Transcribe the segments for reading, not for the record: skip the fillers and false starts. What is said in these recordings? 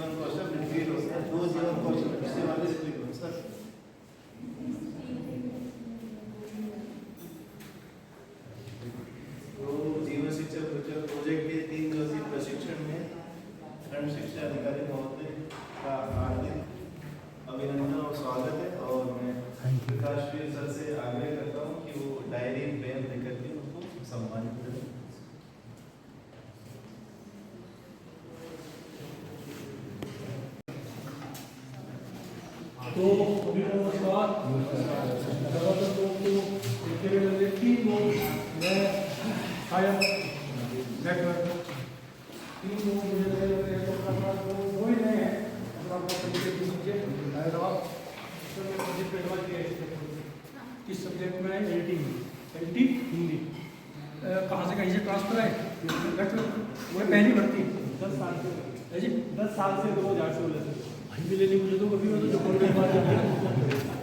जीवन कौशल रिपीट होता है, 2 जीवन कौशल इससे वाले से कोई सर। तो जीवन शिक्षा प्रोजेक्ट के 3 दिवसीय प्रशिक्षण में खंड शिक्षा अधिकारी महोदय का हार्दिक अभिनंदन और स्वागत है। और मैं प्रकाश सर से आग्रह करता हूँ कि वो डायरी पेन लेकर के उनको सम्मानित करें। तो अभी नमस्कार मैं शायद नेटवर्क 3 लोग मुझे वो ही नहीं है। किस सब्जेक्ट में एलटी हिंदी कहाँ से कहीं से ट्रांसफर है? वो पहली भर्ती 10 साल से जी 10 साल से 2016 से भाई भी लेने मुझे तो कभी हो तो जो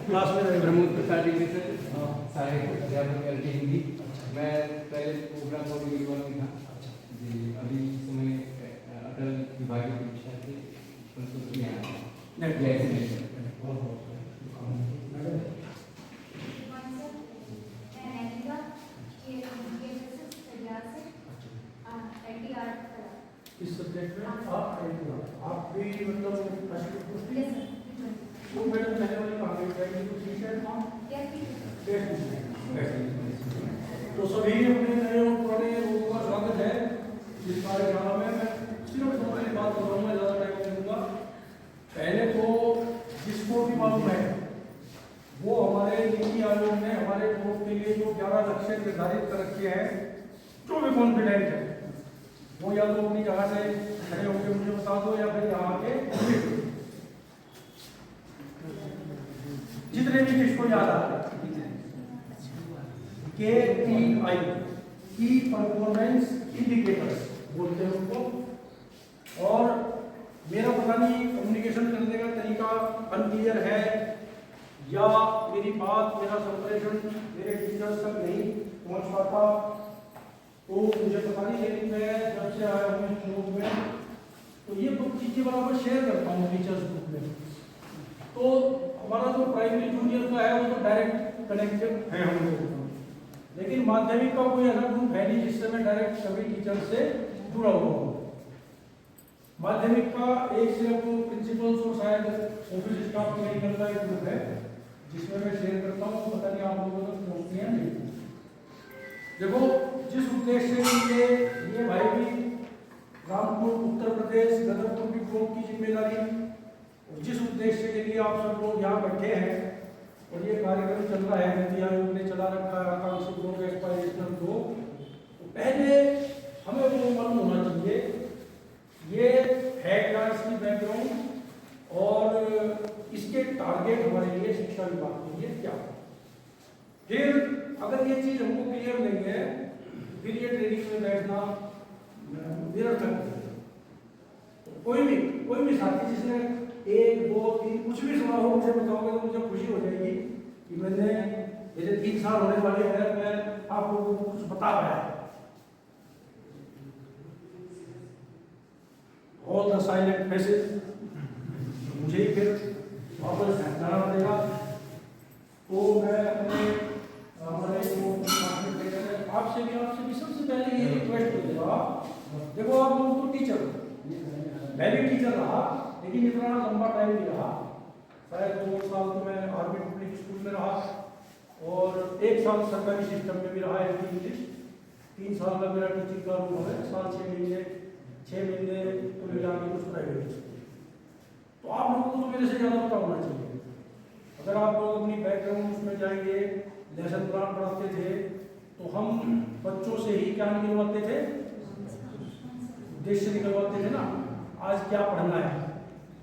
क्लास में रहे प्रमोद प्रसाद डिग्री से सारे अध्यापक एलटी हिंदी। मैं पहले प्रोग्राम कोऑर्डिनेटर में था जी। अभी समय अटल विभागीय परीक्षा से संस्कृत में आया नेट जैसे नहीं इस सब्जेक्ट में आप भी मतलब वो मैडम पहले वाली कहाँ गई तो ठीक है हाँ तो सभी अपने नए और पुराने लोगों का स्वागत है इस कार्यक्रम में। मैं सिर्फ थोड़ी बात बताऊंगा, ज़्यादा टाइम नहीं दूंगा। पहले तो जिसको भी मालूम है वो हमारे नीति आयोग ने हमारे ग्रुप के लिए जो 11 लक्ष्य निर्धारित कर रखे हैं, जो भी कॉन्फिडेंट है वो या तो अपनी जगह से खड़े होकर मुझे बता दो या फिर यहाँ के जितने भी किसको याद आ रहा है KPI की परफॉर्मेंस इंडिकेटर्स बोलते हैं उनको। और मेरा पता नहीं कम्युनिकेशन करने का तरीका अनक्लियर है या मेरी बात मेरा संप्रेषण मेरे टीचर्स तक नहीं पहुंच पाता तो मुझे पता नहीं, लेकिन मैं जब से आया हूँ इस ग्रुप में तो ये कुछ चीज़ें बराबर शेयर करता हूँ टीचर्स ग्रुप में। तो हमारा जो प्राइमरी जूनियर का है वो तो डायरेक्ट कनेक्टेड है हम लोग, लेकिन माध्यमिक का कोई ऐसा ग्रुप है नहीं जिससे मैं डायरेक्ट सभी टीचर से जुड़ा हुआ हूँ। माध्यमिक का एक सिर्फ प्रिंसिपल्स और शायद ऑफिस स्टाफ मेडिकल का एक ग्रुप है जिसमें मैं शेयर करता हूँ। पता नहीं आप लोगों तक पहुँचती हैं नहीं। देखो जिस उद्देश्य के लिए ये भाई भी रामपुर उत्तर प्रदेश गदरपुर की ग्रुप की जिम्मेदारी और जिस उद्देश्य के लिए आप सब लोग यहाँ बैठे हैं और ये कार्यक्रम चल रहा है, नीति आयोग ने चला रखा है आकांक्षी ग्रुप एस्पायरेशनल ग्रुप, तो पहले हमें वो मालूम होना चाहिए ये है क्या, इसकी बैकग्राउंड और इसके टारगेट हमारे लिए शिक्षा विभाग के लिए क्या। फिर अगर ये चीज हमको क्लियर नहीं है फिर ये ट्रेनिंग में बैठना निरर्थक है। तो कोई भी साथी जिसने 1 2 3 कुछ भी सुना हो मुझे बताओगे तो मुझे खुशी हो जाएगी कि मैंने मेरे 3 साल होने वाले हैं मैं आप लोगों को कुछ बता पाया। ऑल द साइलेंट फेसेस मुझे ही फिर वापस जाना पड़ेगा। तो मैं अपने हमारे आपसे भी सबसे पहले ये रिक्वेस्ट करूँगा, देखो आप लोग तो टीचर, मैं भी टीचर रहा लेकिन इतना लंबा टाइम नहीं रहा, शायद 2 साल तो मैं आर्मी पब्लिक स्कूल में रहा और 1 साल सरकारी सिस्टम में भी रहा है इंग्लिश। 3 साल का मेरा टीचिंग का अनुभव है, साल 6 महीने तो मिला के कुछ प्राइवेट स्कूल। तो आप लोगों को तो मेरे से ज़्यादा पता होना चाहिए। अगर आप लोग अपनी बैकग्राउंड उसमें जाएंगे, लेसन प्लान पढ़ाते थे तो हम बच्चों से ही क्या निकलवाते थे, उद्देश्य निकलवाते थे ना, आज क्या पढ़ना है,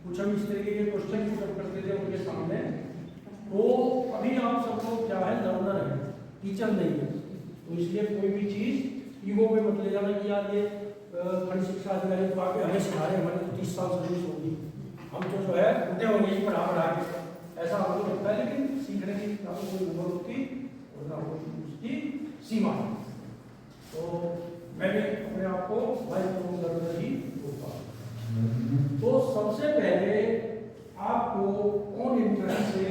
कुछ हम इस तरीके के क्वेश्चन पुट करते थे उनके सामने। तो अभी आप सब लोग क्या है, लर्नर है, टीचर नहीं है। तो इसलिए कोई भी चीज़ ईगो पे मत ले जाना कि यार ये खंड शिक्षा अधिकारी तो आगे हमें सिखा रहे, हमारे 30 साल सर्विस होगी, हम तो जो है उठे होंगे ही पढ़ा के, ऐसा हमको लगता है। लेकिन सीखने की ना कोई उम्र होती और ना कोई उसकी सीमा। तो मैं भी अपने आप को भाई लर्नर ही बोलता हूँ। तो सबसे पहले आपको ऑन इंट्रेंस से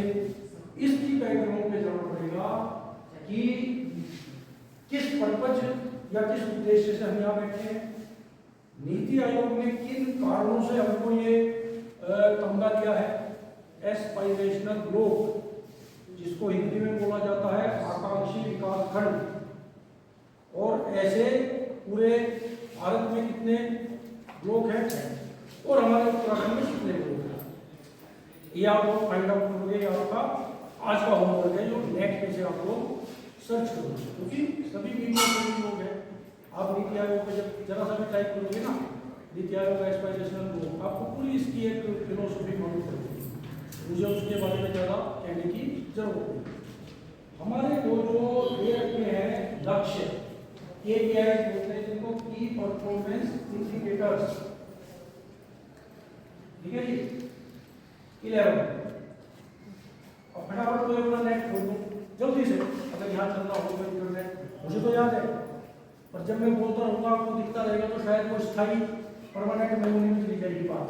इसकी बैकग्राउंड पे जाना पड़ेगा कि किस पर्पज या किस उद्देश्य से हम यहाँ बैठे हैं, नीति आयोग ने किन कारणों से हमको ये तमगा दिया है। एस्पाइरेशनल ग्रुप, जिसको हिंदी में बोला जाता है आकांक्षी विकास खंड, और ऐसे पूरे भारत में कितने लोग हैं और हमारे उत्तराखंड में कितने लोग हैं, ये आप लोग फाइंड आउट करोगे। ये आपका आज का होमवर्क है जो नेट पे से आप लोग सर्च करोगे, क्योंकि सभी मीडिया में लोग हैं। आप नीति आयोग पे जब जरा सा भी टाइप करोगे ना, नीति आयोग का एस्पाइरेशनल ग्रुप, आपको पूरी इसकी एक फिलोसफी मालूम पड़ेगी। मुझे उसके बारे में ज़्यादा कहने की जरूरत नहीं। हमारे को जो ये रखे हैं लक्ष्य, KPI बोलते हैं जिनको की परफॉर्मेंस इंडिकेटर्स, ठीक है जी। 11 और फटाफट कोई अपना नेट खोल दो जल्दी से, अगर यहाँ चलना हो तो इंटरनेट, मुझे तो याद है, पर जब मैं बोलता रहूँगा आपको दिखता रहेगा तो शायद वो स्थायी परमानेंट मेमोरी में चली जाएगी बात।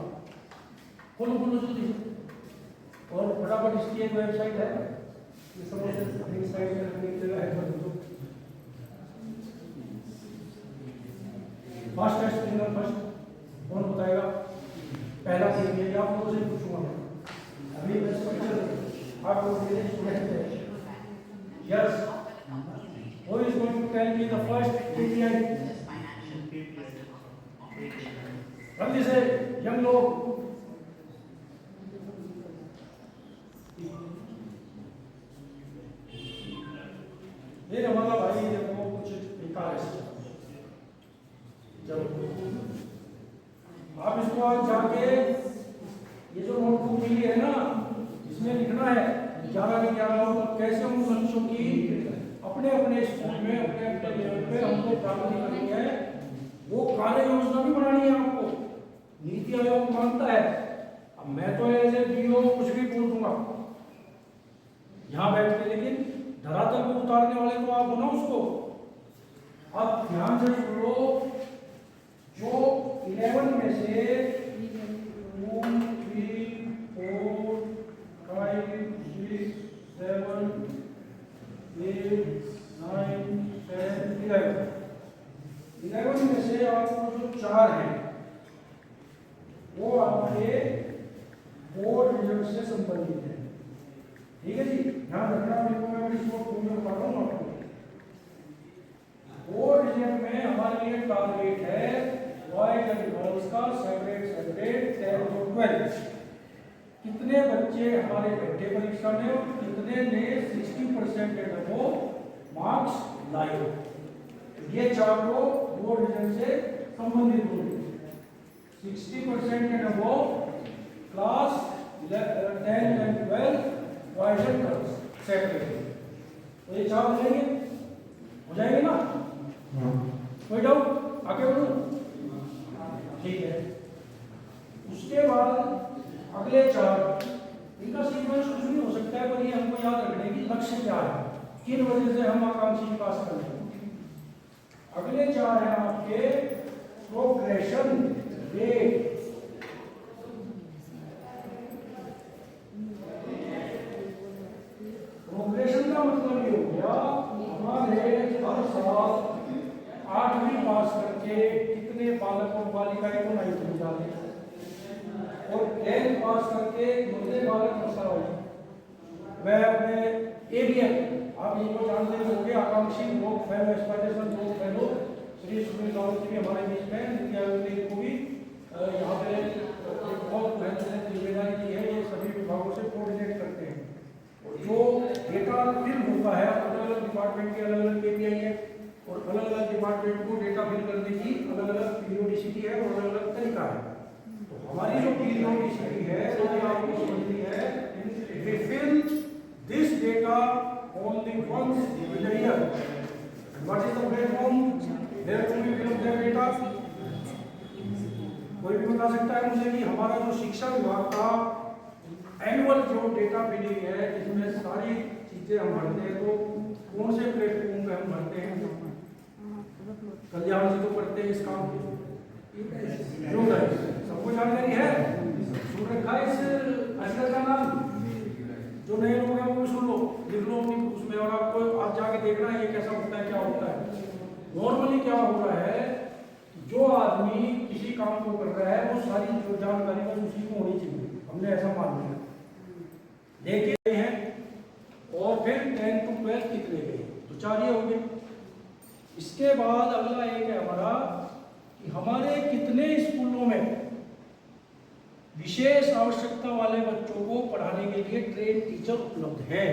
खोलो खोलो जल्दी से, और फटाफट इसकी एक वेबसाइट है, ये समझ अपनी साइट में रखने की जगह है, बता दो फास्टेस्ट फिंगर फर्स्ट कौन बताएगा? पहला चीज ये आप लोगों से पूछूंगा मैं, अभी मैं स्ट्रक्चर आप लोग मेरे स्टूडेंट हैं। Yes, who is going to tell me the first KPI? जल्दी से यंग लोग, ये हमारा भाई देखो कुछ बेकार है। आप इसको आज जाके ये जो नोटबुक मिली है ना, इसमें लिखना है 11 के 11 कैसे उन बच्चों की अपने अपने स्कूल में अपने अपने लेवल पे हमको प्राप्ति करनी है। वो कार्य योजना भी बनानी है आपको, नीति आयोग मांगता है। अब मैं तो एज ए बीओ कुछ भी बोल दूंगा यहाँ बैठ के, लेकिन धरातल पे उतारने वाले तो आप हो ना उसको। अब ध्यान से सुनो, जो 11 में से 2, 3, 4, 5, 6, 7, 8, 9, 10, 11 में से आपको जो 4 हैं वो आपके बोर्ड रिजल्ट से संबंधित है, ठीक है जी। ध्यान रखना, मैं इसको बता रहा हूँ आपको। बोर्ड रिजल्ट में हमारे लिए टारगेट है बॉयज एंड गर्ल्स का सेपरेट 10 to 12, कितने बच्चे हमारे बैठे परीक्षा में और कितने ने 60% एंड अबव मार्क्स लाए, ये चारों बोर्ड रिजल्ट से संबंधित होंगे। 60% and above class 10 and 12 boys and girls separate, तो ये चार हो जाएंगे, हो जाएंगे ना? कोई डाउट? आगे बढ़ो, ठीक है। उसके बाद अगले 4, इनका सीक्वेंस कुछ भी हो सकता है, पर ये हमको याद रखने की लक्ष्य क्या है, किन वजह से हम आकांक्षी विकास कर रहे हैं। अगले 4 हैं आपके प्रोग्रेशन रेट। प्रोग्रेशन का मतलब ये हो गया हमारे हर साल 8वीं पास करके कितने बालक और बालिकाएं को नहीं पहुंचा रहे, और 10th पास करके कितने बालक हर वह अपने ABF, आप इनको जानते होंगे, आकांक्षी लोक फेलो, एस्पायरेशनल लोक फेलो श्री सुनील रावत जी हमारे बीच में, नीति आयोग ने इनको भी यहाँ पे एक बहुत महत्वपूर्ण जिम्मेदारी दी है। ये सभी विभागों से कोऑर्डिनेट करते हैं, और जो डेटा फिल होता है अलग अलग डिपार्टमेंट के अलग अलग KPI है, और अलग अलग डिपार्टमेंट को डेटा फिल करने की अलग अलग पीरियोडिसिटी है और अलग अलग तरीका है। तो हमारी जो पीरियोडिसिटी है वो आपको समझनी है, we fill this data only once in a year. And what is the platform where to be fill their data? कोई भी बता सकता है मुझे कि हमारा जो शिक्षा विभाग का एनुअल जो डेटा फिलिंग है, इसमें सारी चीजें हम भरते हैं, तो कौन से प्लेटफॉर्म पे हम भरते हैं? कल्याण जी तो करते हैं इस काम को, सबको जानकारी है? सुन रखा है इस अजगर का नाम? जो नए लोग हैं वो भी सुन लो, लिख लो अपनी उसमें, और आपको आज जाके देखना है ये कैसा होता है, क्या होता है। नॉर्मली क्या हो रहा है, जो आदमी किसी काम को कर रहा है वो सारी जो जानकारी बस उसी को होनी चाहिए, हमने ऐसा मान लिया। देखिए हैं, और फिर 10 to 12 कितने गए, तो 4 ही हो गए। इसके बाद अगला एक है हमारा कि हमारे कितने स्कूलों में विशेष आवश्यकता वाले बच्चों को पढ़ाने के लिए ट्रेन टीचर उपलब्ध है।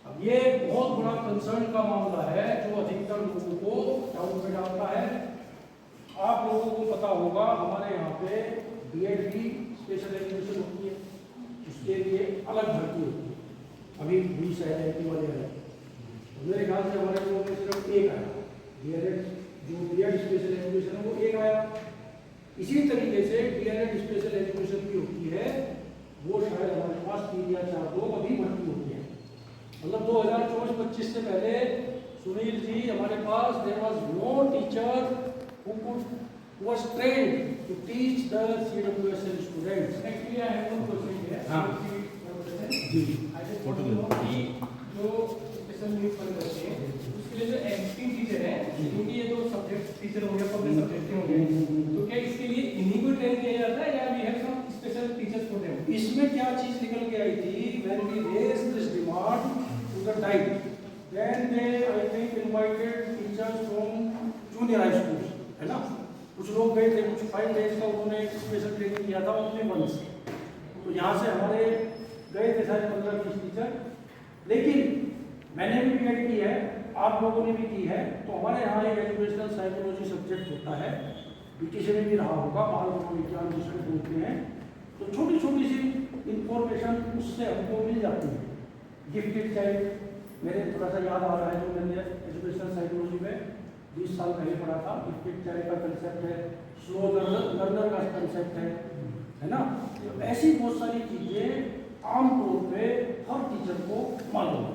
अब ये बहुत बड़ा कंसर्न का मामला है जो अधिकतर लोगों को डाउट में डालता है। आप लोगों को पता होगा हमारे यहाँ पे बीएड की स्पेशल एजुकेशन होती है, उसके लिए अलग भर्ती होती है। अभी 20 है वाले हैं, तो मेरे ख्याल से हमारे लोगों में सिर्फ एक आया बीएड, जो बीएड स्पेशल एजुकेशन है वो एक आया। इसी तरीके से डीएलएड स्पेशल एजुकेशन की होती है, वो शायद हमारे पास 3 या 4 लोग अभी भर्ती होती है। मतलब 2024-25 से पहले सुनील जी हमारे पास there was no teacher who was trained to teach the CWSL students. Actually, I have one question here. जी जो स्पेशल नीड पर करते हैं उसके लिए जो एक्टिंग टीचर है, क्योंकि ये तो सब्जेक्ट टीचर हो गया, पब्लिक सब्जेक्ट हो गए, तो क्या इसके लिए इन्हीं को ट्रेन किया जाता है या we have some special teachers for them? इसमें क्या चीज निकल के आई थी, when we raised this demand to the diet, then they I think invited teachers from junior high schools, है ना। कुछ लोग गए थे, कुछ 5 days का उन्होंने स्पेशल ट्रेनिंग किया था अपने मन से, तो यहाँ से हमारे गए थे शायद 15-20 टीचर। लेकिन मैंने भी बीएड की है, आप लोगों ने भी की है, तो हमारे यहाँ एक एजुकेशनल साइकोलॉजी सब्जेक्ट होता है, बीटीसी में भी रहा होगा, बाल मनोविज्ञान जिसको बोलते हैं। तो छोटी छोटी सी इंफॉर्मेशन उससे हमको मिल जाती है। गिफ्टेड चाइल्ड मेरे थोड़ा सा याद आ रहा है, जो मैंने एजुकेशनल साइकोलॉजी में 20 साल पहले पढ़ा था। गिफ्टेड चाइल्ड का कंसेप्ट है, स्लो लर्नर का कंसेप्ट है ना। तो ऐसी बहुत सारी चीज़ें आमतौर पे हर टीचर को मालूम है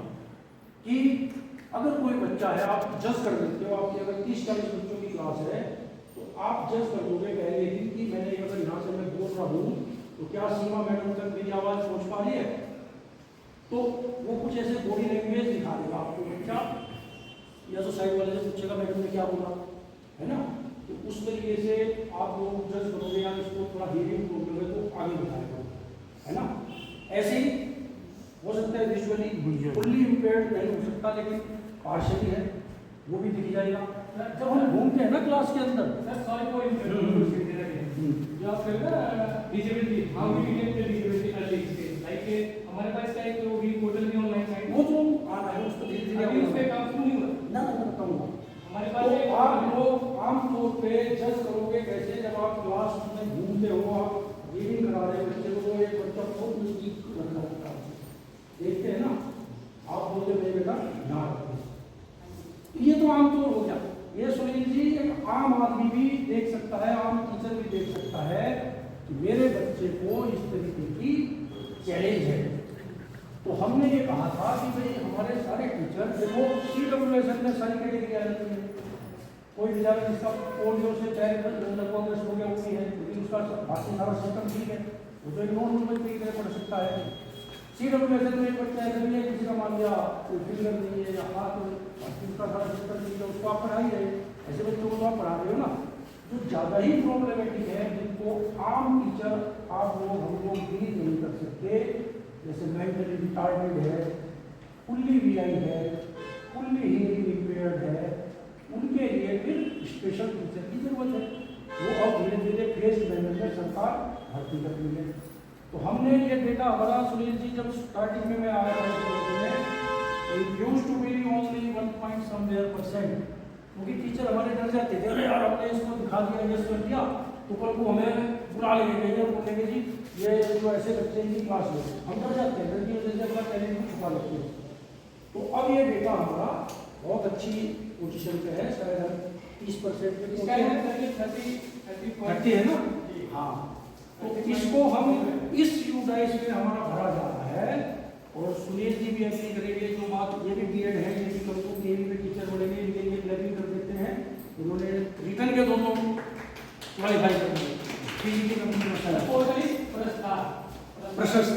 कि अगर कोई बच्चा है, आप जज कर देते हो, आपकी अगर 30-40 बच्चों की क्लास है तो आप जज कर दोगे पहले दिन कि मैंने अगर यहाँ से मैं बोल रहा हूँ तो क्या सीमा मैडम तक मेरी आवाज़ पहुँच पा रही है। तो वो कुछ ऐसे बॉडी लैंग्वेज दिखा देगा आपको बच्चा, या तो साइड वाले से पूछेगा मैडम ने क्या बोला, है ना। तो उस तरीके से आप लोग जज करोगे, या इसको थोड़ा हियरिंग प्रॉब्लम है तो आगे बढ़ाएगा, है ना। ऐसे ही हो सकता है विजुअली फुल्ली इम्पेयर्ड नहीं हो सकता, लेकिन पार्शियली है, वो भी दिख जाएगा। जब हम घूमते हैं ना क्लास के अंदर, सॉरी फॉर इंटरप्शन, जो आप कह रहे हैं ना disability, how we can tell disability early stage, like हमारे पास क्या है कि वो भी पोर्टल की ऑनलाइन साइट, वो तो आ रहा है, उसको धीरे धीरे अभी उस पे काम शुरू नहीं हुआ ना कहूँगा। हमारे तो पास। आप लोग आमतौर पे जज करोगे कैसे, जब आप क्लास में घूमते हो, आप रीडिंग करा रहे बच्चे को, एक बच्चा बहुत नजदीक लग रहा है, देखते हैं ना, आप बोलते मेरे बेटा यहाँ रखो, ये तो आमतौर हो गया। ये सुनील जी एक आम आदमी भी देख सकता है, आम टीचर भी देख सकता है कि मेरे बच्चे को इस तरीके की चैलेंज है। तो हमने ये कहा था कि भाई हमारे सारे टीचर देखो, CWSL में सारी कैटेगरी आ जाती है। कोई बेचारा जिसका पोलियो से चाहे लगभग हो गया वो भी है, लेकिन उसका बाकी सारा सिस्टम ठीक है, वो तो एक नॉर्मल बच्चे की तरह पढ़ सकता है। CWSL में एक बच्चा ऐसा नहीं है, किसी का मान लिया कोई फिंगर नहीं है या हाथ, उसका सारा सिस्टम नहीं है, उसको आप पढ़ाई रहे, ऐसे बच्चों को तो आप पढ़ा रहे हो ना। जो ज़्यादा ही प्रॉब्लमेटिक है, जिनको आम टीचर आप लोग हम लोग डील नहीं कर सकते, जैसे मेंटली रिटार्डेड है, फुल्ली VI है, फुल्ली हियरिंग इम्पेयर्ड है, उनके लिए फिर स्पेशल टीचर की जरूरत है। वो अब धीरे धीरे फेज मैनर में सरकार भर्ती कर रही है। तो हमने ये देखा, हमारा सुनील जी जब स्टार्टिंग में मैं आया था इस यूज्ड टू बी ओनली 1% क्योंकि टीचर हमारे डर जाते थे, अरे यार हमने इसको दिखा दिया, ये कर दिया, तो कल को हमें बुला लेंगे, बोलेंगे जी ये जो ऐसे बच्चे की क्लास में, हम डर जाते हैं, डर की वजह से अपना टैलेंट को छुपा लेते हैं। तो अब ये बेटा हमारा बहुत अच्छी पोजीशन पे है, शायद हम 30% पे 30 है ना। हाँ, तो इसको हम इस यूडाइस में हमारा भरा जा रहा है, और सुनील जी भी एग्री करेंगे। जो बात ये भी बीएड है, ये भी कल को केवी में टीचर बोलेंगे, इनके लिए लर्निंग कर देते हैं, उन्होंने रिटर्न के दोनों क्वालिफाई करनी है। पीजीटी करने में मसला प्रशस्त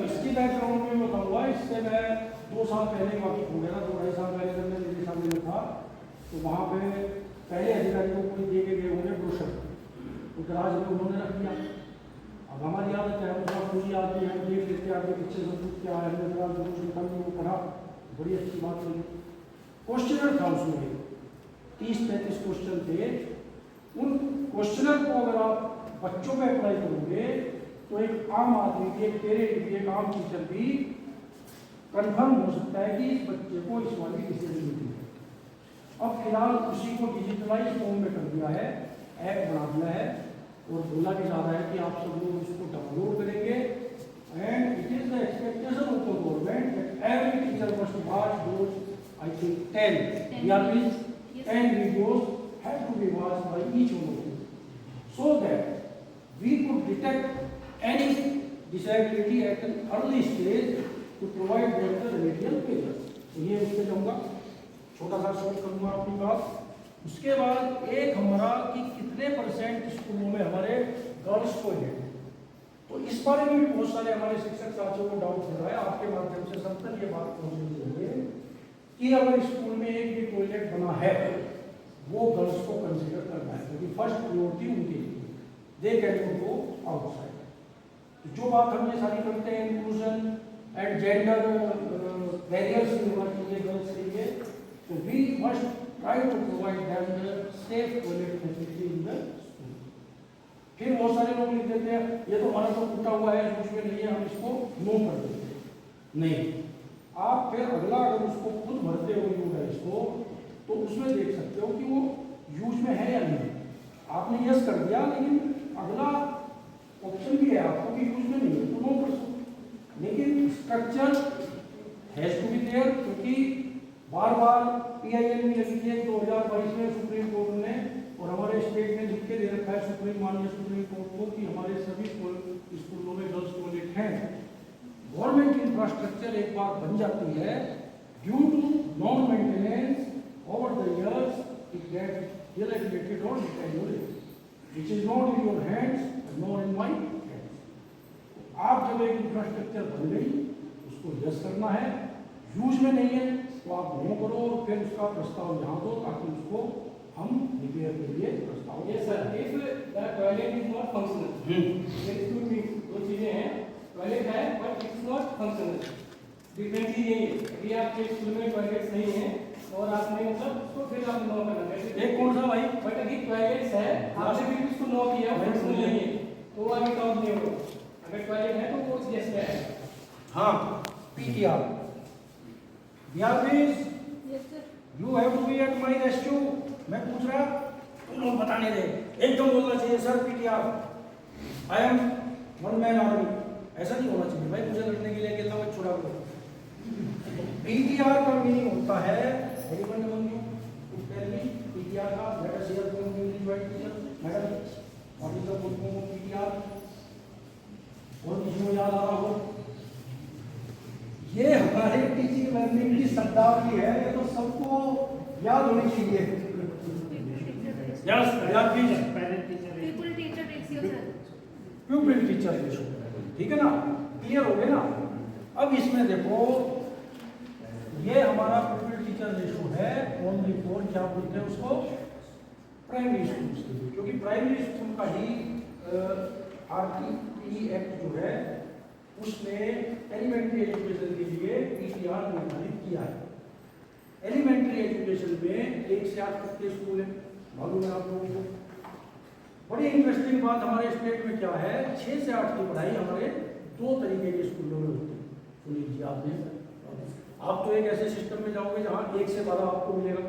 इसकी बैकग्राउंड में बताऊंगा। इससे मैं 2 साल पहले वाकिफ हो गया था, 2 ढाई साल पहले जब मैं दिल्ली सामने में था तो वहाँ पे पहले अधिकारी को कोई दे के गए होंगे ब्रोशर, तो दराज में उन्होंने रख दिया। अब हमारी आदत है, हम थोड़ा पूरी आदमी हम देख लेते आगे पीछे सब कुछ क्या है, हमने दराज में निकल वो पढ़ा, बड़ी अच्छी बात लगी। क्वेश्चनर था उसमें 30-35 क्वेश्चन थे। उन क्वेश्चनर को अगर आप बच्चों में अप्लाई करोगे तो एक आम आदमी भी, एक पेरेंट भी, एक आम टीचर भी कंफर्म हो सकता है कि इस बच्चे को इस वाली डिसेबिलिटी है। अब फिलहाल उसी को डिजिटलाइज फॉर्म में कर दिया है, ऐप बना दिया है और बोला भी जा रहा है कि आप सब लोग इसको डाउनलोड करेंगे and it is the expectation of the government that every teacher must watch those I think 10 videos have to be watched by each one of you so that we could detect any disability at an early stage to provide them the remedial measures। तो ये उससे जाऊँगा, छोटा सा short करूँगा अपनी बात। उसके बाद एक हमारा कि कितने % स्कूलों में हमारे गर्ल्स को है, तो इस बारे में भी बहुत सारे हमारे शिक्षक साथियों को डाउट हो रहा है। आपके माध्यम से सब तक ये बात पहुँचनी चाहिए कि अगर स्कूल में एक भी टॉयलेट बना है वो गर्ल्स को कंसिडर करना है, क्योंकि फर्स्ट प्रायोरिटी उनके लिए, दे कैन गो आउटसाइड। जो बात हम ये सारी करते हैं इंक्लूजन एंड जेंडर बैरियर्स नहीं होना चाहिए गर्ल्स के लिए, तो we must try to provide them the safe toilet facility in the school. फिर बहुत सारे लोग लिख देते हैं ये तो हमारा तो टूटा हुआ है, कुछ में नहीं है, हम इसको नो कर देते हैं। नहीं, आप फिर अगला अगर उसको खुद भरते हो यूज को, तो उसमें देख सकते हो कि वो यूज में है या नहीं। आपने यस कर दिया, लेकिन अगला ऑप्शन भी है आपको कि यूज में नहीं है, तो नो कर सकते। लेकिन structure has to be there, क्योंकि बार बार PIL में लगी है 2022 में सुप्रीम कोर्ट ने, और हमारे स्टेट में लिख के दे रखा है माननीय सुप्रीम कोर्ट को कि हमारे सभी स्कूलों में गर्ल्स टॉयलेट हैं। गवर्नमेंट इंफ्रास्ट्रक्चर एक बार बन जाती है, due to non maintenance over the years it gets dilapidated or deteriorated, which is not in your hands nor in my hands। आप जब एक इंफ्रास्ट्रक्चर बन गई उसको यस करना है, यूज में नहीं है तो आप नो करो और फिर उसका प्रस्ताव यहाँ दो ताकि उसको हम रिपेयर के लिए प्रस्ताव। Yes sir, if the toilet is not functional, there is two things, दो चीजें हैं, टॉयलेट है but it's not functional। Different चीज यही है, यदि आपके स्कूल में टॉयलेट नहीं है और आपने मतलब उसको फिर आप नो करना है। एक कौन सा भाई, बट अगर टॉयलेट्स है आपने भी उसको नो किया फंक्शनल नहीं है तो आगे काउंट नहीं होगा। अगर टॉयलेट है तो वो यस में है। हाँ PTR please you have to be at my rescue. मैं पूछ रहा तुम लोग बताने दे, एकदम बोलना चाहिए sir PTR I am one man army, ऐसा नहीं होना चाहिए भाई, मुझे लड़ने के लिए अकेला मत छोड़ा करो। PTR का मीनिंग होता है anyone among you to tell me PTR का, let us hear from you joint teacher madam what is the full form of PTR, और किसी को याद आ रहा हो? ये हमारे टीचिंग लर्निंग की शब्दावली है, ये तो सबको याद होनी चाहिए। यस याद कीजिए, people teacher ratio sir, प्यूपिल teacher ratio, ठीक है ना, क्लियर हो गया ना। अब इसमें देखो ये हमारा प्यूपिल टीचर रेशियो है ओनली फॉर, क्या बोलते हैं उसको, प्राइमरी स्कूल के लिए, क्योंकि प्राइमरी स्कूल का ही RTE एक्ट जो है उसने एलिमेंट्री एजुकेशन के लिए PTR निर्धारित किया है। एलिमेंट्री एजुकेशन में 1 से 8 तक के स्कूल है, मालूम है आप लोगों को। बड़ी इंटरेस्टिंग बात हमारे स्टेट में क्या है, 6 से 8 की पढ़ाई हमारे 2 तरीके के स्कूलों में होती है। सुन लीजिए आपने, आप तो एक ऐसे सिस्टम में जाओगे जहाँ 1 से 12 आपको मिलेगा,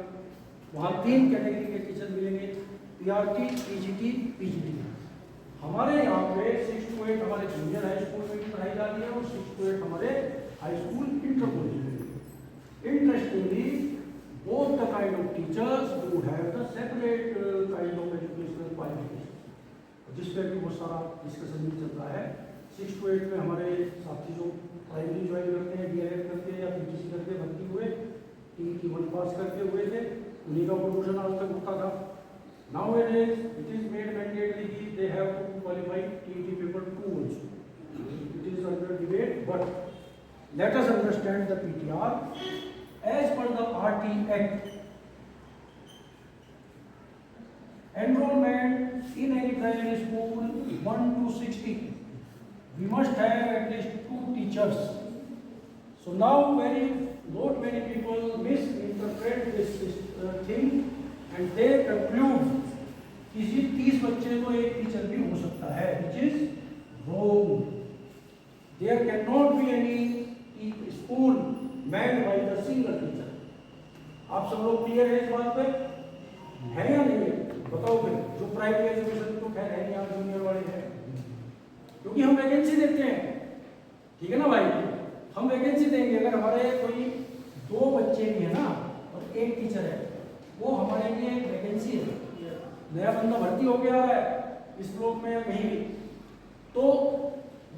वहाँ 3 कैटेगरी के टीचर मिलेंगे, PRT, PGT, PGT। हमारे यहाँ पे 6 to 8 हमारे जूनियर हाई स्कूल में भी पढ़ाई जाती है और 6 to 8 हमारे हाई स्कूल इंटर कॉलेज में। Interestingly both the kind of teachers who have the separate kind of educational qualifications, जिस पर भी बहुत सारा डिस्कशन भी चल रहा है। 6 to 8 में हमारे साथी जो प्राइमरी ज्वाइन करते हैं, DLED करते हैं या PGC करके भर्ती हुए, TET 1 पास करके हुए थे, उन्हीं का प्रमोशन आज तक होता था। Nowadays, it is made mandatory they have to qualify TET paper 2 also. It is under debate, but let us understand the PTR. As per the RT Act, enrollment in any primary school 1 to 60, we must have at least 2 teachers. So now not many people misinterpret this thing and they conclude किसी 30 बच्चे को एक teacher भी हो सकता है, which is wrong. There cannot be any school manned by the single teacher. आप सब लोग क्लियर है इस बात पे? है या नहीं है? बताओ फिर, जो प्राइमरी एजुकेशन तो खैर है नहीं, आप जूनियर वाले हैं, क्योंकि हम वैकेंसी देते हैं, ठीक है ना भाई? हम वैकेंसी देंगे, अगर हमारे कोई 2 बच्चे भी है ना और 1 टीचर है, वो हमारे लिए वैकेंसी है, नया बंदा भर्ती हो गया है इस ब्लॉक में कहीं भी, तो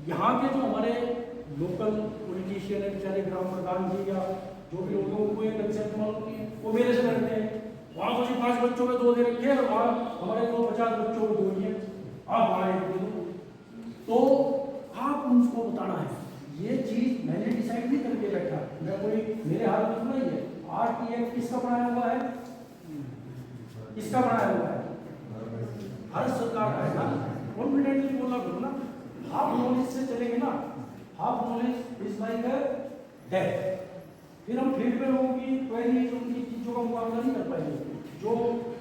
यहाँ के जो हमारे लोकल पॉलिटिशियन है, बेचारे ग्राम प्रधान जी या जो भी लोग हैं, उनको एक कंसेप्ट मालूम नहीं है, वो मेरे से लड़ते हैं, वहाँ कुछ 5 बच्चों में 2 दे रखे हैं और वहाँ हमारे 250 बच्चों को 2 दिए, आप वहाँ 1 दे दो। तो आप उनको बताना है, ये चीज मैंने डिसाइड नहीं करके बैठा, मैं कोई मेरे हाथ में नहीं है। RTF किसका बनाया हुआ है? किसका बनाया हुआ है? भारत सरकार का है ना। कॉन्फिडेंटली बोला करो ना, हाफ नॉलेज से चलेंगे ना, half knowledge is like a death. फिर हम फील्ड में लोगों की क्वेरीज, उनकी चीजों का मुकाबला नहीं कर पाएंगे जो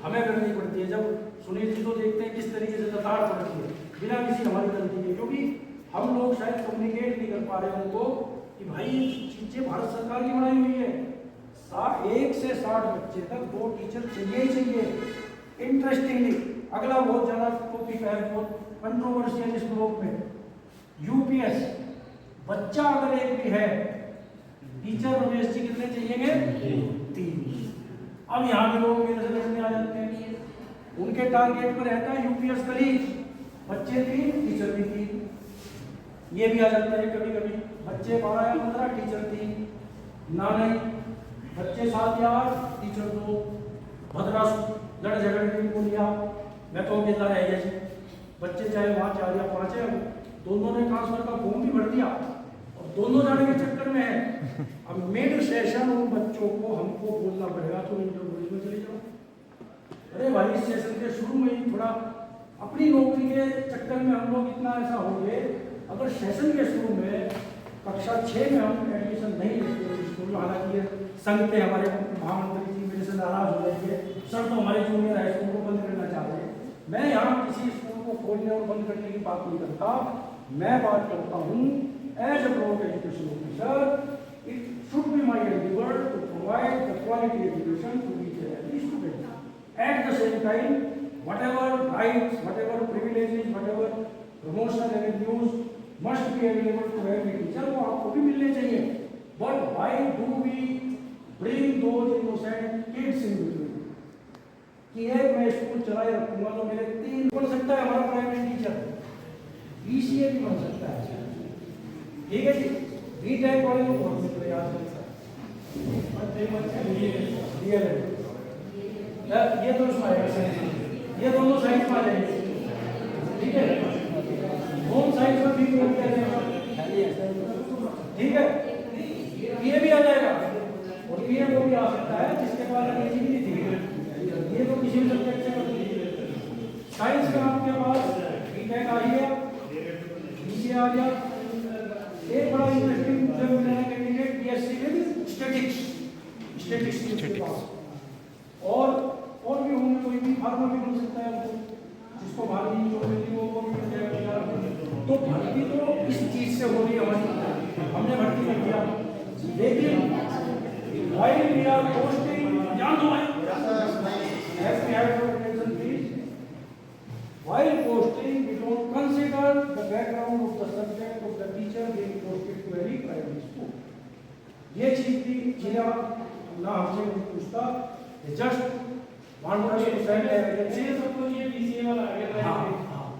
हमें करनी पड़ती है। जब सुनील जी तो देखते हैं किस तरीके से लताड़ पड़ती है बिना किसी हमारी गलती के, क्योंकि हम लोग शायद कम्युनिकेट नहीं कर पा रहे उनको कि भाई चीजें भारत सरकार की बनाई हुई है, 1 से 60 बच्चे तक 2 टीचर चाहिए ही चाहिए। इंटरेस्टिंगली अगला बहुत ज्यादा टॉपिक है, बहुत कंट्रोवर्शियल इस ब्लॉक में, यूपीएस। बच्चा अगर एक भी है, टीचर रमेश जी कितने चाहिएंगे? 3। अब यहाँ भी लोग मेरे से लड़ने आ जाते हैं, उनके टारगेट पर रहता है यूपीएस कॉलेज, बच्चे 3 टीचर भी 3। ये भी आ जाता है कभी कभी, बच्चे 12 या 15 टीचर 3, ना नहीं बच्चे 7 या 8 टीचर 2। भद्रा लड़ झगड़ के इनको लिया, मैं तो अकेला रह गया जी, बच्चे चाहे वहाँ 4 या 5 है, दोनों ने ट्रांसफर का फॉर्म भी भर दिया और दोनों जाने के चक्कर में है। अब मिड सेशन उन बच्चों को हमको बोलना पड़ेगा तो इंटरव्यू में चले जाओ। अरे भाई, इस सेशन के शुरू में ही थोड़ा अपनी नौकरी के चक्कर में हम लोग इतना ऐसा हो गए, अगर सेशन के शुरू में कक्षा 6 में हम एडमिशन नहीं लेते स्कूल, हालांकि ये संघ के हमारे महामंत्री जी मेरे से नाराज हो जाएंगे, सर तो हमारे जूनियर हाई स्कूल को बंद करना चाह रहे हैं। मैं यहाँ किसी स्कूल को खोलने और बंद करने की बात नहीं करता, मैं बात करता हूँ as a block education officer, it should be my endeavour to provide the quality education to each and every student. At the same time whatever rights, whatever privileges, whatever promotional avenues must be available to every teacher, वो आपको भी मिलने चाहिए। But why do we bring those innocent kids in between? कि एक मैं school चलाए रखूंगा तो मेरे 3 बन सकता है हमारा प्राइमरी टीचर, BCA भी बन सकता है, ठीक है जी। BTech वाले को बहुत मिल रहे आज ये तो उसमें आएगा, ये दोनों साइड में आ जाएंगे, ठीक है। होम साइड में भी ठीक है, ये भी आ जाएगा और ये वो भी आ सकता है जिसके पास अंग्रेजी भी नहीं थी, ये तो किसी भी सब्जेक्ट से कर। साइंस का आपके पास बीटेक आ गया, बीसीए आ गया। एक बड़ा इंटरेस्टिंग मुझे मिला कैंडिडेट बीएससी में स्टैटिस्टिक्स के पास, और भी होंगे, कोई भी फार्मा भी बन सकता है आपको, जिसको भागी जो मिली वो भी मिल जाएगा। तो भर्ती तो इस चीज से हो रही है हमारी, हमने भर्ती कर दिया, लेकिन while we are posting, ध्यान दो भाई, as we have your attention please, while posting we don't consider the background of the subject of the teacher being posted to any private school। ये चीज भी जिला ना हमसे पूछता, जस्ट सबको ये बीसीए वाला आ गया,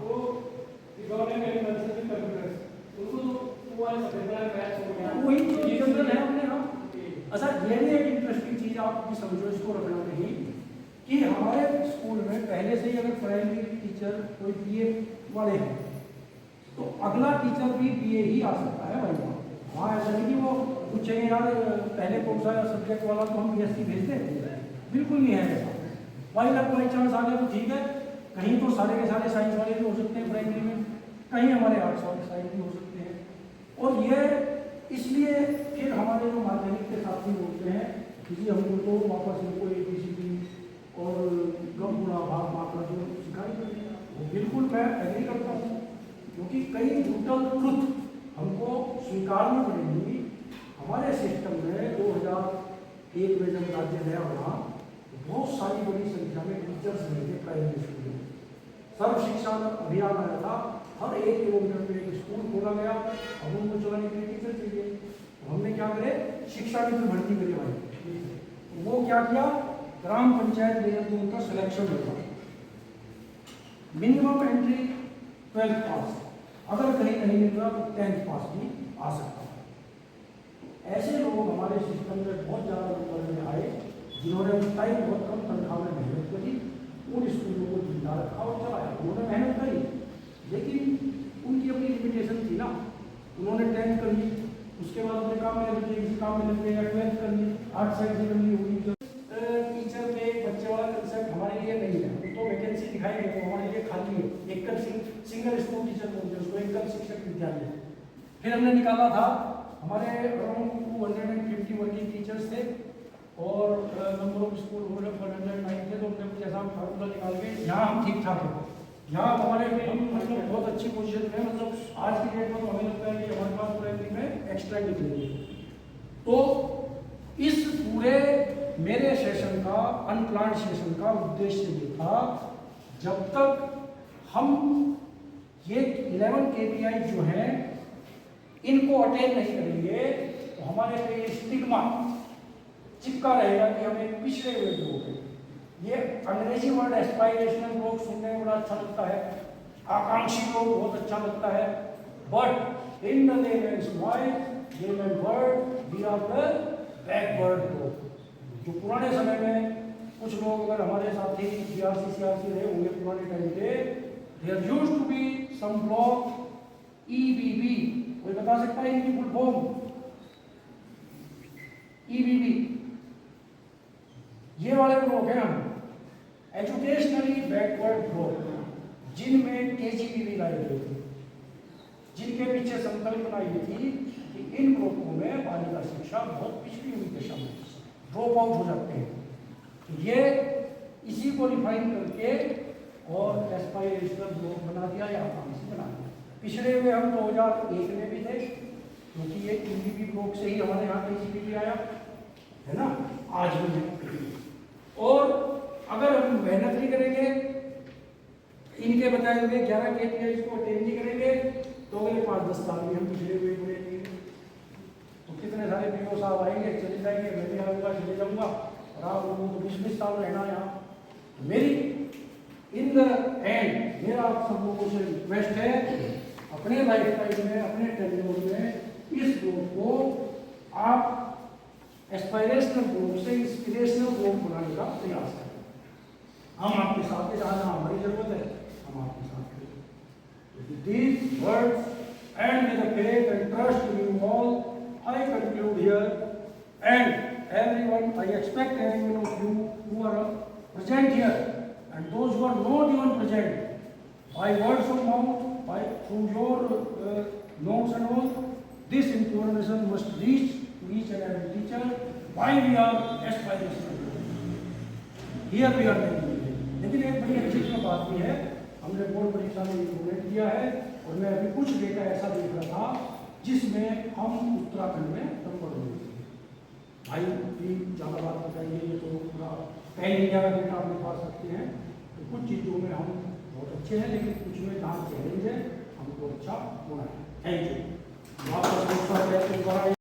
वो गवर्नमेंट एग्रीकल्चर कंप्यूटर्स, उनको तो वो वाला सब्जेक्ट मैच हो गया, वही तो जनरल है अपने। हाँ, अच्छा ये भी एक इंटरेस्टिंग चीज आप भी समझो, इसको रखना नहीं कि हमारे स्कूल में पहले से ही अगर प्राइमरी टीचर कोई बीए वाले हैं तो अगला टीचर भी बीए ही आ सकता है भाई वहाँ। वहाँ ऐसा नहीं कि वो पूछेंगे यार पहले कौन सा सब्जेक्ट वाला तो हम बीएससी भेज दें, बिल्कुल नहीं है ऐसा। बाई लक बाई चांस आ गया तो ठीक है, कहीं तो सारे के सारे साइंस वाले भी हो सकते हैं प्राइमरी में, कहीं हमारे आर्ट्स वाले साइंस भी हो सकते हैं। और ये इसलिए फिर हमारे जो माध्यमिक के साथी बोलते हैं कि हमको तो वापस इनको ABCD और गम गुणा भाग मात्रा जो सिखाई गई, वो बिल्कुल मैं एग्री करता हूँ, क्योंकि कई ब्रूटल ट्रुथ हमको स्वीकारनी पड़ेगी। हमारे सिस्टम में 2001 में जब राज्य नया बना, बहुत सारी बड़ी संख्या में टीचर्स नहीं थे प्राइमरी स्कूल में। सर्व शिक्षा अभियान आया था, हर 1 किलोमीटर पे एक स्कूल खोला गया, अब उनको चलाने के लिए टीचर चाहिए। तो हमने क्या करे, शिक्षा मित्र भर्ती करी भाई। वो क्या किया, ग्राम पंचायत लेवल पे उनका सिलेक्शन होता, मिनिमम एंट्री 12th पास, अगर कहीं नहीं मिल रहा तो 10th पास भी आ सकता है। ऐसे लोग हमारे सिस्टम में बहुत ज़्यादा नंबर में आए, जिन्होंने उस टाइम बहुत कम तनख्वाह में मेहनत करी, उन स्कूलों को जिंदा रखा और चलाया। उन्होंने मेहनत करी, लेकिन उनकी अपनी लिमिटेशन थी ना। उन्होंने 10th कर ली, उसके बाद अपने काम में लग गए, इस काम में लग गए, या 12th कर ली, आर्ट साइड से करनी होगी। टीचर पे बच्चे वाला कंसेप्ट हमारे लिए नहीं है, तो वैकेंसी दिखाई गई वो हमारे लिए खाली है। एकल सिंगल स्कूल टीचर बोलते हैं उसको, एकल शिक्षक विद्यालय। फिर हमने निकाला था, हमारे अराउंड 250 वर्किंग टीचर्स थे और नंबर ऑफ स्कूल 109 थे, तो हमने कुछ ऐसा फार्मूला निकाल के यहाँ हम ठीक ठाक हैं। यहाँ हमारे मतलब बहुत अच्छी पोजीशन में, मतलब आज की डेट में तो हमें लगता है कि हमारे पास प्राइमरी में एक्स्ट्रा निकलेंगे। तो इस पूरे मेरे सेशन का, अनप्लान्ड सेशन का उद्देश्य ये था, जब तक हम ये 11 KPI जो हैं इनको अटेन नहीं करेंगे तो हमारे पे ये स्टिग्मा चिपका रहेगा कि हम एक पिछड़े हुए लोग हैं। ये अंग्रेजी वर्ड एस्पायरेशनल लोग सुनने में बड़ा अच्छा लगता है, आकांक्षी लोग बहुत अच्छा लगता है, but in the layman's voice, layman word, we are the backward लोग। जो पुराने समय में कुछ लोग अगर हमारे साथी CRC रहे होंगे पुराने टाइम पे, there used to be some block EBB, कोई बता सकता है इनकी फुल फॉर्म? EBB, ये वाले लोग हैं हम, एजुकेशनली बैकवर्ड ब्लॉक, जिनमें KGBV लाई गई थी, जिनके पीछे संकल्पना ये थी कि इन ग्रुपों में बालिका शिक्षा बहुत पिछड़ी हुई दशा में ड्रॉप आउट हो जाते हैं। तो ये इसी को रिफाइन करके और एस्पायरेशनल ब्लॉक बना दिया या आकांक्षी बना दिया। पिछड़े हुए हम 2001 में भी थे, क्योंकि ये EBB ब्लॉक से ही हमारे यहाँ KGBV आया है ना, आज भी है। और अगर हम मेहनत नहीं करेंगे, इनके बताए हुए 11 KPI को अटेन नहीं करेंगे, तो अगले 5-10 साल में हम पिछड़े हुए पड़े रहेंगे। तो कितने सारे PO साहब आएंगे, चले जाएंगे, मैं भी आऊँगा, चले जाऊँगा, और आप लोगों को 20-20 साल रहना यहाँ। मेरी इन द एंड मेरा आप सब लोगों से रिक्वेस्ट है, अपने लाइफ टाइम में, अपने टेन्योर में इस ग्रुप को आप एस्पायरेशनल ग्रुप से इंस्पिरेशनल ग्रुप बनाने का प्रयास करें। हम आपके साथ हैं, जहाँ हमारी जरूरत है हम आपके साथ हैं। These words and with the faith and trust in you all, I conclude here, and everyone, I expect everyone of you who are present here and those who are not even present, by words of mouth, by through your notes and all, this information must reach to each and every teacher why we are aspirational. Here we are making it. लेकिन एक बड़ी अच्छी बात भी है, हमने board परीक्षा में इम्प्लीमेंट किया है, और मैं अभी कुछ डेटा ऐसा देख रहा था जिसमें हम उत्तराखंड में नंबर 1 थे। भाई भी ज़्यादा बात बताइए, ये तो पूरा कई इंडिया का डेटा अपने पास रखते हैं। तो कुछ चीज़ों में हम बहुत अच्छे हैं, लेकिन कुछ में जहाँ चैलेंज है हमको अच्छा होना है। Thank you.